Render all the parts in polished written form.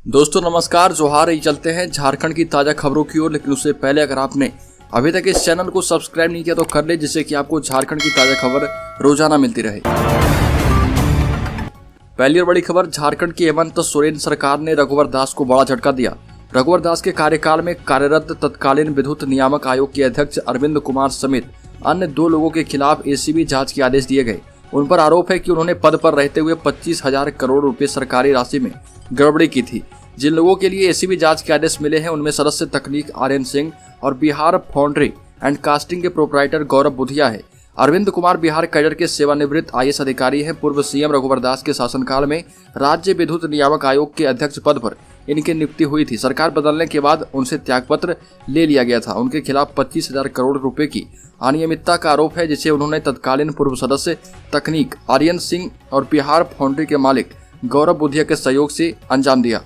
दोस्तों नमस्कार, जोहार। ही चलते हैं झारखंड की ताज़ा खबरों की ओर। लेकिन उससे पहले अगर आपने अभी तक इस चैनल को सब्सक्राइब नहीं किया तो कर ले, जिससे कि आपको झारखंड की ताज़ा खबर रोजाना मिलती रहे। पहली और बड़ी खबर, झारखंड की हेमंत सोरेन सरकार ने रघुवर दास को बड़ा झटका दिया। रघुवर दास के कार्यकाल में कार्यरत तत्कालीन विद्युत नियामक आयोग के अध्यक्ष अरविंद कुमार समेत अन्य 2 लोगों के खिलाफ एसीबी जांच के आदेश दिए गए। उन पर आरोप है कि उन्होंने पद पर रहते हुए 25,000 करोड़ रुपए सरकारी राशि में गड़बड़ी की थी। जिन लोगों के लिए एसीबी जांच के आदेश मिले हैं उनमें सदस्य तकनीक आर्यन सिंह और बिहार फाउंड्री एंड कास्टिंग के प्रोपराइटर गौरव बुधिया है। अरविंद कुमार बिहार कैडर के सेवानिवृत्त आईएएस अधिकारी हैं। पूर्व सीएम रघुवर दास के शासनकाल में राज्य विद्युत नियामक आयोग के अध्यक्ष पद पर इनकी नियुक्ति हुई थी। सरकार बदलने के बाद उनसे त्यागपत्र ले लिया गया था। उनके खिलाफ 25,000 करोड़ रुपए की अनियमितता का आरोप है, जिसे उन्होंने तत्कालीन पूर्व सदस्य तकनीक आर्यन सिंह और बिहार फाउंड्री के मालिक गौरव बुधिया के सहयोग से अंजाम दिया।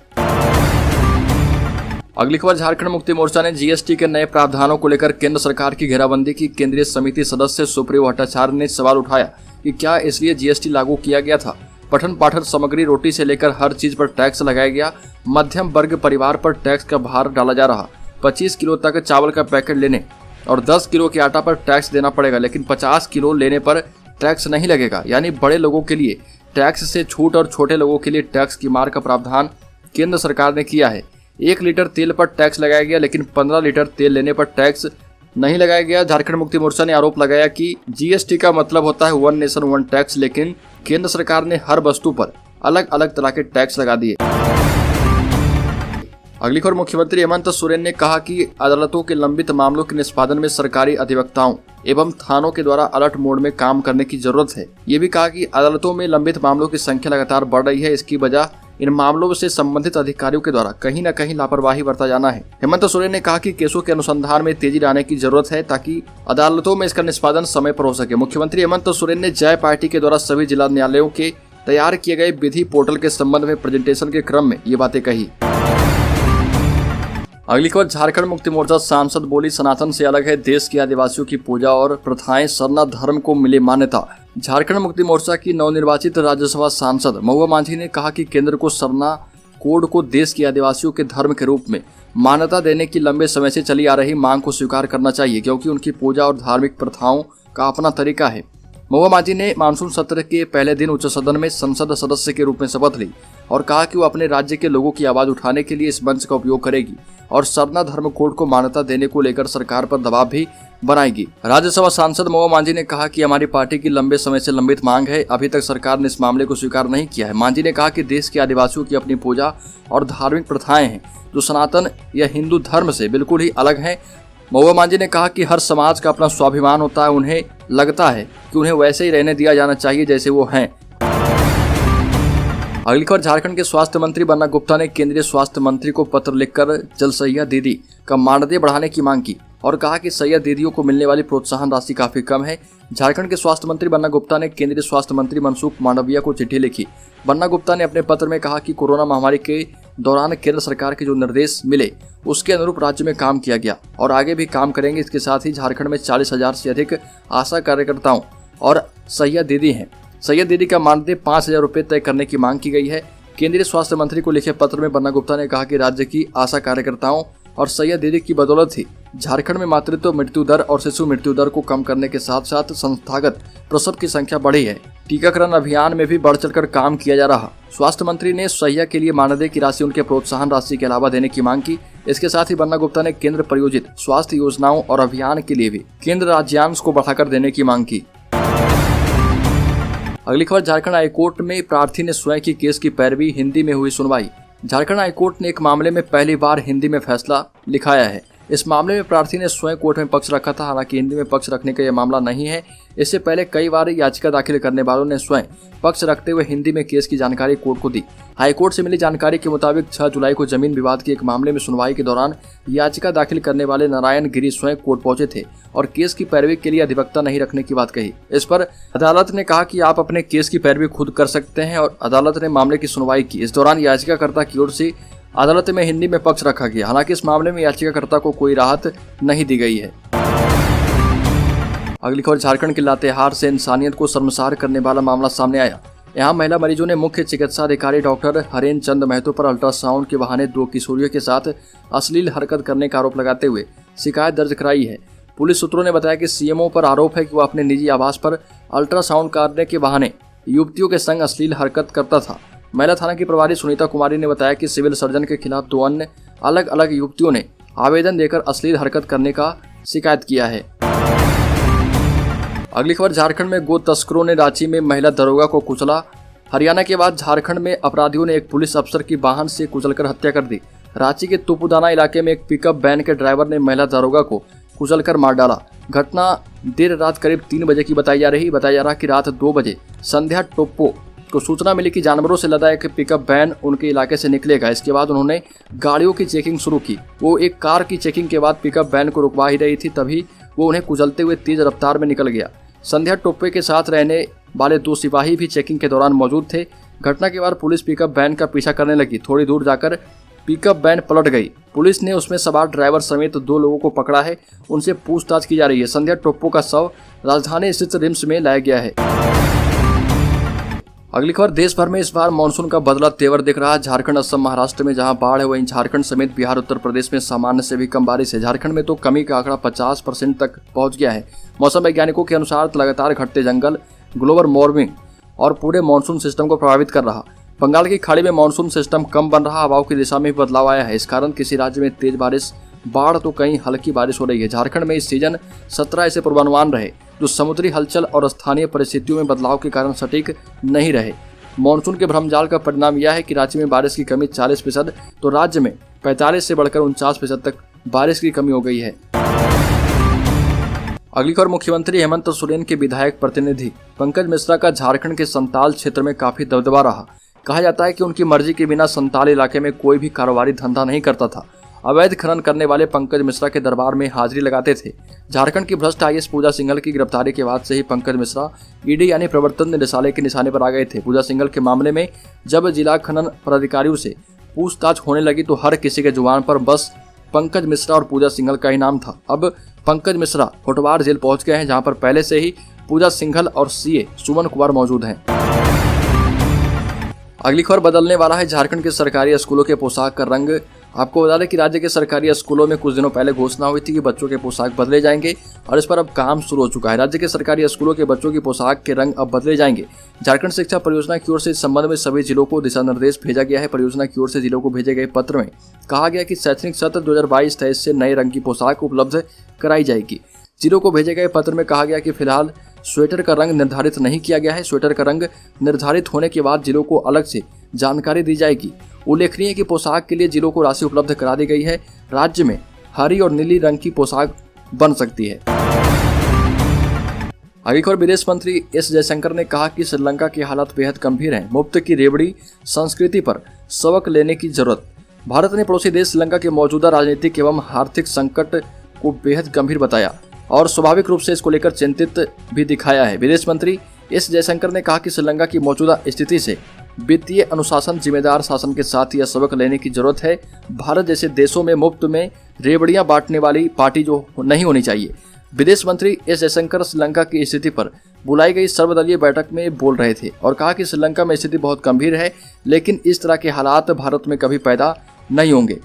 अगली खबर, झारखंड मुक्ति मोर्चा ने जीएसटी के नए प्रावधानों को लेकर केंद्र सरकार की घेराबंदी की। केंद्रीय समिति सदस्य सुप्रियो भट्टाचार्य ने सवाल उठाया कि क्या इसलिए जीएसटी लागू किया गया था। पठन पाठन सामग्री, रोटी से लेकर हर चीज पर टैक्स लगाया गया। मध्यम वर्ग परिवार पर टैक्स का भार डाला जा रहा। 25 किलो तक चावल का पैकेट लेने और 10 किलो के आटा पर टैक्स देना पड़ेगा, लेकिन 50 किलो लेने पर टैक्स नहीं लगेगा। यानी बड़े लोगों के लिए टैक्स से छूट और छोटे लोगों के लिए टैक्स की मार का प्रावधान केंद्र सरकार ने किया है। 1 लीटर तेल पर टैक्स लगाया गया, लेकिन 15 लीटर तेल लेने पर टैक्स नहीं लगाया गया। झारखंड मुक्ति मोर्चा ने आरोप लगाया कि जीएसटी का मतलब होता है वन नेशन वन टैक्स, लेकिन केंद्र सरकार ने हर वस्तु पर अलग अलग तरह के टैक्स लगा दिए। अगली खबर, मुख्यमंत्री हेमंत सोरेन ने कहा कि अदालतों के लंबित मामलों के निष्पादन में सरकारी अधिवक्ताओं एवं थानों के द्वारा अलर्ट मोड में काम करने की जरूरत है। ये भी कहा कि अदालतों में लंबित मामलों की संख्या लगातार बढ़ रही है। इसकी वजह इन मामलों से संबंधित अधिकारियों के द्वारा कहीं न कहीं लापरवाही बरता जाना है। हेमंत सोरेन ने कहा कि केसों के अनुसंधान में तेजी लाने की जरूरत है, ताकि अदालतों में इसका निष्पादन समय पर हो सके। मुख्यमंत्री हेमंत सोरेन ने जय पार्टी के द्वारा सभी जिला न्यायालयों के तैयार किए गए विधि पोर्टल के संबंध में प्रेजेंटेशन के क्रम में ये बातें कही। अगली खबर, झारखंड मुक्ति मोर्चा सांसद बोली सनातन से अलग है देश के आदिवासियों की पूजा और प्रथाएं, सरना धर्म को मिले मान्यता। झारखंड मुक्ति मोर्चा की नवनिर्वाचित राज्यसभा सांसद महुआ माझी ने कहा कि केंद्र को सरना कोड को देश के आदिवासियों के धर्म के रूप में मान्यता देने की लंबे समय से चली आ रही मांग को स्वीकार करना चाहिए, क्योंकि उनकी पूजा और धार्मिक प्रथाओं का अपना तरीका है। महुआ माझी ने मानसून सत्र के पहले दिन उच्च सदन में संसद सदस्य के रूप में शपथ ली और कहा कि वो अपने राज्य के लोगों की आवाज उठाने के लिए इस मंच का उपयोग करेगी और सरना धर्म कोड को मान्यता देने को लेकर सरकार पर दबाव भी बनाएगी। राज्यसभा सांसद महुआ माझी ने कहा कि हमारी पार्टी की लंबे समय से लंबित मांग है, अभी तक सरकार ने इस मामले को स्वीकार नहीं किया है। माझी ने कहा कि देश के आदिवासियों की अपनी पूजा और धार्मिक प्रथाएं हैं जो सनातन या हिंदू धर्म से बिल्कुल ही अलग हैं। महुआ माझी ने कहा कि हर समाज का अपना स्वाभिमान होता है। उन्हें लगता है कि उन्हें वैसे ही रहने दिया जाना चाहिए जैसे वो हैं। अगली खबर, झारखंड के स्वास्थ्य मंत्री बन्ना गुप्ता ने केंद्रीय स्वास्थ्य मंत्री को पत्र लिखकर जलसहिया दीदी का मानदेय बढ़ाने की मांग की और कहा कि सहिया दीदियों को मिलने वाली प्रोत्साहन राशि काफी कम है। झारखंड के स्वास्थ्य मंत्री बन्ना गुप्ता ने केंद्रीय स्वास्थ्य मंत्री मनसुख मांडविया को चिट्ठी लिखी। बन्ना गुप्ता ने अपने पत्र में कहा कि कोरोना महामारी के दौरान केंद्र सरकार के जो निर्देश मिले उसके अनुरूप राज्य में काम किया गया और आगे भी काम करेंगे। इसके साथ ही झारखंड में 40,000 से अधिक आशा कार्यकर्ताओं और सहिया दीदी हैं। सैयद दीदी का मानदेय 5,000 रुपये तय करने की मांग की गई है। केंद्रीय स्वास्थ्य मंत्री को लिखे पत्र में बन्ना गुप्ता ने कहा कि राज्य की आशा कार्यकर्ताओं और सैयद दीदी की बदौलत ही झारखंड में मातृत्व मृत्यु दर और शिशु मृत्यु दर को कम करने के साथ साथ संस्थागत प्रसव की संख्या बढ़ी है। टीकाकरण अभियान में भी बढ़ चढ़कर काम किया जा रहा। स्वास्थ्य मंत्री ने सहिया के लिए मानदेय की राशि उनके प्रोत्साहन राशि के अलावा देने की मांग की। इसके साथ ही बन्ना गुप्ता ने केंद्र प्रायोजित स्वास्थ्य योजनाओं और अभियान के लिए भी केंद्र राज्यांश को बढ़ाकर देने की मांग की। अगली खबर, झारखंड हाईकोर्ट में प्रार्थी ने स्वयं की केस की पैरवी, हिंदी में हुई सुनवाई। झारखंड हाईकोर्ट ने एक मामले में पहली बार हिंदी में फैसला लिखाया है। इस मामले में प्रार्थी ने स्वयं कोर्ट में पक्ष रखा था। हालांकि हिंदी में पक्ष रखने का यह मामला नहीं है। इससे पहले कई बार याचिका दाखिल करने वालों ने स्वयं पक्ष रखते हुए हिंदी में केस की जानकारी कोर्ट को दी। हाईकोर्ट से मिली जानकारी के मुताबिक 6 जुलाई को जमीन विवाद के एक मामले में सुनवाई के दौरान याचिका दाखिल करने वाले नारायण गिरी स्वयं कोर्ट पहुंचे थे और केस की पैरवी के लिए अधिवक्ता नहीं रखने की बात कही। इस पर अदालत ने कहा कि आप अपने केस की पैरवी खुद कर सकते हैं और अदालत ने मामले की सुनवाई की। इस दौरान याचिकाकर्ता की ओर से अदालत में हिंदी में पक्ष रखा गया। हालांकि इस मामले में याचिकाकर्ता को कोई राहत नहीं दी गई है। अगली खबर, झारखंड के लातेहार से इंसानियत को शर्मसार करने वाला मामला सामने आया। यहाँ महिला मरीजों ने मुख्य चिकित्सा अधिकारी डॉक्टर हरेन चंद महतो पर अल्ट्रासाउंड के बहाने 2 किशोरियों के साथ अश्लील हरकत करने का आरोप लगाते हुए शिकायत दर्ज कराई है। पुलिस सूत्रों ने बताया कि सीएमओ पर आरोप है कि वह अपने निजी आवास पर अल्ट्रासाउंड करने के बहाने युवतियों के संग अश्लील हरकत करता था। महिला थाना की प्रभारी सुनीता कुमारी ने बताया कि सिविल सर्जन के खिलाफ 2 अन्य अलग अलग युवतियों ने आवेदन देकर अश्लील हरकत करने का शिकायत किया है। अगली खबर, झारखंड में गो तस्करों ने रांची में महिला दरोगा को कुचला। हरियाणा के बाद झारखंड में अपराधियों ने एक पुलिस अफसर की वाहन से कुचलकर हत्या कर दी। रांची के तुपुदाना इलाके में एक पिकअप वैन के ड्राइवर ने महिला दरोगा को कुचलकर मार डाला। घटना देर रात करीब 3 बजे की बताया जा रहा कि रात 2 बजे संध्या टोप्पो को सूचना मिली कि जानवरों से लदा एक पिकअप वैन उनके इलाके से निकलेगा। इसके बाद उन्होंने गाड़ियों की चेकिंग शुरू की। वो एक कार की चेकिंग के बाद पिकअप वैन को रुकवा ही रही थी, तभी वो उन्हें कुचलते हुए तेज रफ्तार में निकल गया। संध्या टोप्पे के साथ रहने वाले 2 सिपाही भी चेकिंग के दौरान मौजूद थे। घटना के बाद पुलिस पिकअप वैन का पीछा करने लगी। थोड़ी दूर जाकर पिकअप वैन पलट गई। पुलिस ने उसमें सवार ड्राइवर समेत 2 लोगों को पकड़ा है। उनसे पूछताछ की जा रही है। संध्या टोप्पो का शव राजधानी स्थित रिम्स में लाया गया है। अगली खबर, देश भर में इस बार मानसून का बदला तेवर दिख रहा है। झारखंड, असम, महाराष्ट्र में जहां बाढ़ है, वहीं झारखंड समेत बिहार, उत्तर प्रदेश में सामान्य से भी कम बारिश है। झारखंड में तो कमी का आंकड़ा 50% तक पहुंच गया है। मौसम वैज्ञानिकों के अनुसार लगातार घटते जंगल, ग्लोबल वार्मिंग और पूरे मानसून सिस्टम को प्रभावित कर रहा। बंगाल की खाड़ी में मानसून सिस्टम कम बन रहा, हवाओं की दिशा में भी बदलाव आया है। इस कारण किसी राज्य में तेज बारिश, बाढ़ तो कहीं हल्की बारिश हो रही है। झारखंड में इस सीजन 17 ऐसे पूर्वानुमान रहे जो समुद्री हलचल और स्थानीय परिस्थितियों में बदलाव के कारण सटीक नहीं रहे। मानसून के भ्रमजाल का परिणाम यह है कि राज्य में बारिश की कमी 40%, तो राज्य में 45 से बढ़कर 49% तक बारिश की कमी हो गई है। अगली खबर, मुख्यमंत्री हेमंत सोरेन के विधायक प्रतिनिधि पंकज मिश्रा का झारखंड के संताल क्षेत्र में काफी दबदबा रहा। कहा जाता है कि उनकी मर्जी के बिना संताल इलाके में कोई भी कारोबारी धंधा नहीं करता था। अवैध खनन करने वाले पंकज मिश्रा के दरबार में हाजिरी लगाते थे। झारखंड की भ्रष्ट IAS पूजा सिंघल की गिरफ्तारी के बाद से ही पंकज मिश्रा ईडी यानी प्रवर्तन निदेशालय के निशाने पर आ गए थे। पूजा सिंघल के मामले में जब जिला खनन पदाधिकारियों से पूछताछ होने लगी तो हर किसी के जुबान पर बस पंकज मिश्रा और पूजा सिंघल का ही नाम था। अब पंकज मिश्रा होटवार जेल पहुंच गए हैं, जहां पर पहले से ही पूजा सिंघल और CA सुमन कुमार मौजूद हैं। अगली खबर, बदलने वाला है झारखंड के सरकारी स्कूलों के पोशाक का रंग। आपको बता दें कि राज्य के सरकारी स्कूलों में कुछ दिनों पहले घोषणा हुई थी कि बच्चों के पोशाक बदले जाएंगे और इस पर अब काम शुरू हो चुका है। राज्य के सरकारी स्कूलों के बच्चों की पोशाक के रंग अब बदले जाएंगे। झारखंड शिक्षा परियोजना की ओर से इस संबंध में सभी जिलों को दिशा निर्देश भेजा गया है। परियोजना की ओर से जिलों को भेजे गए पत्र में कहा गया कि शैक्षणिक सत्र 2022-23 से नए रंग की पोशाक उपलब्ध कराई जाएगी। जिलों को भेजे गए पत्र में कहा गया कि फिलहाल स्वेटर का रंग निर्धारित नहीं किया गया है। स्वेटर का रंग निर्धारित होने के बाद जिलों को अलग से जानकारी दी जाएगी। उल्लेखनीय है कि पोशाक के लिए जिलों को राशि उपलब्ध करा दी गई है। राज्य में हरी और नीली रंग की पोशाक बन सकती है। आगे खबर, विदेश मंत्री S जयशंकर ने कहा कि श्रीलंका की हालत बेहद गंभीर है। मुफ्त की रेवड़ी संस्कृति पर सबक लेने की जरूरत। भारत ने पड़ोसी देश श्रीलंका के मौजूदा राजनीतिक एवं आर्थिक संकट को बेहद गंभीर बताया और स्वाभाविक रूप से इसको लेकर चिंतित भी दिखाया है। विदेश मंत्री S जयशंकर ने कहा कि श्रीलंका की मौजूदा स्थिति से वित्तीय अनुशासन, जिम्मेदार शासन के साथ यह सबक लेने की जरूरत है। भारत जैसे देशों में मुफ्त में रेवड़ियां बांटने वाली पार्टी जो नहीं होनी चाहिए। विदेश मंत्री S जयशंकर श्रीलंका की स्थिति पर बुलाई गई सर्वदलीय बैठक में बोल रहे थे और कहा कि श्रीलंका में स्थिति बहुत गंभीर है, लेकिन इस तरह के हालात भारत में कभी पैदा नहीं होंगे।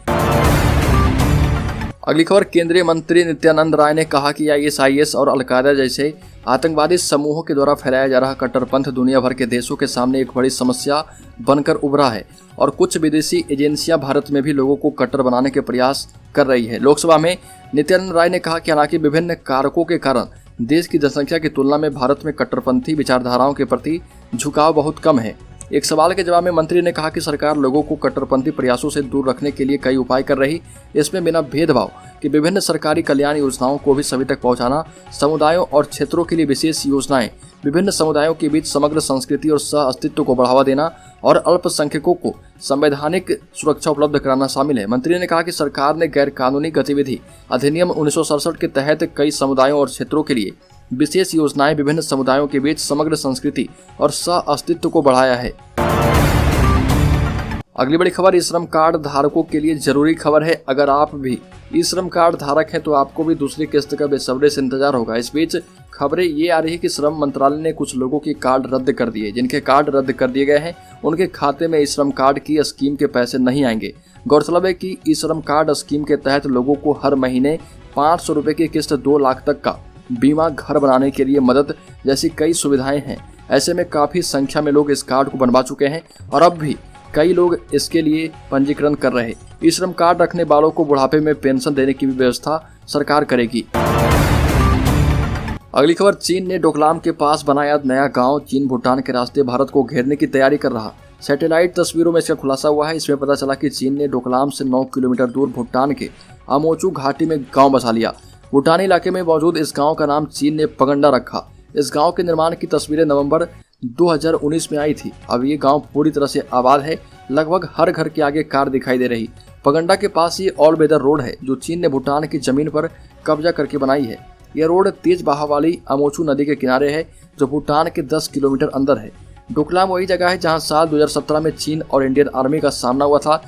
अगली खबर, केंद्रीय मंत्री नित्यानंद राय ने कहा कि ISIS और अलकायदा जैसे आतंकवादी समूहों के द्वारा फैलाया जा रहा कट्टरपंथ दुनिया भर के देशों के सामने एक बड़ी समस्या बनकर उभरा है और कुछ विदेशी एजेंसियां भारत में भी लोगों को कट्टर बनाने के प्रयास कर रही है। लोकसभा में नित्यानंद राय ने कहा कि हालांकि विभिन्न कारकों के कारण देश की जनसंख्या की तुलना में भारत में कट्टरपंथी विचारधाराओं के प्रति झुकाव बहुत कम है। एक सवाल के जवाब में मंत्री ने कहा कि सरकार लोगों को कट्टरपंथी प्रयासों से दूर रखने के लिए कई उपाय कर रही। इसमें बिना भेदभाव कि विभिन्न सरकारी कल्याण योजनाओं को भी सभी तक पहुंचाना, समुदायों और क्षेत्रों के लिए विशेष योजनाएं, विभिन्न समुदायों के बीच समग्र संस्कृति और सह अस्तित्व को बढ़ावा देना और अल्पसंख्यकों को संवैधानिक सुरक्षा उपलब्ध कराना शामिल है। मंत्री ने कहा कि सरकार ने गैर कानूनी गतिविधि अधिनियम 1967 के तहत कई समुदायों और क्षेत्रों के लिए विशेष योजनाएं, विभिन्न समुदायों के बीच समग्र संस्कृति और सह अस्तित्व को बढ़ाया है। अगली बड़ी खबर, ई श्रम कार्ड धारकों के लिए जरूरी खबर है। अगर आप भी ई श्रम कार्ड धारक हैं तो आपको भी दूसरी किस्त का बेसब्री से इंतजार होगा। इस बीच खबरें ये आ रही है कि श्रम मंत्रालय ने कुछ लोगों के कार्ड रद्द कर दिए। जिनके कार्ड रद्द कर दिए गए हैं उनके खाते में ई श्रम कार्ड की स्कीम के पैसे नहीं आएंगे। गौरतलब है कि ई श्रम कार्ड स्कीम के तहत लोगों को हर महीने 500 रुपए की किस्त 2 लाख तक का बीमा, घर बनाने के लिए मदद जैसी कई सुविधाएं हैं। ऐसे में काफी संख्या में लोग इस कार्ड को बनवा चुके हैं और अब भी कई लोग इसके लिए पंजीकरण कर रहे हैं। ई श्रम कार्ड रखने वालों को बुढ़ापे में पेंशन देने की भी व्यवस्था सरकार करेगी। अगली खबर, चीन ने डोकलाम के पास बनाया नया गांव। चीन भूटान के रास्ते भारत को घेरने की तैयारी कर रहा। सैटेलाइट तस्वीरों में इसका खुलासा हुआ है। इसमें पता चला कि चीन ने डोकलाम से 9 किलोमीटर दूर भूटान के अमोचू घाटी में गांव बसा लिया। भूटानी इलाके में मौजूद इस गांव का नाम चीन ने पगंडा रखा। इस गांव के निर्माण की तस्वीरें नवंबर 2019 में आई थी। अब ये गांव पूरी तरह से आबाद है। लगभग हर घर के आगे कार दिखाई दे रही। पगंडा के पास ये ऑल वेदर रोड है जो चीन ने भूटान की जमीन पर कब्जा करके बनाई है। यह रोड तेज बहाव वाली अमोचू नदी के किनारे है जो भूटान के 10 किलोमीटर अंदर है। डोकलाम वही जगह है जहां साल 2017 में चीन और इंडियन आर्मी का सामना हुआ था।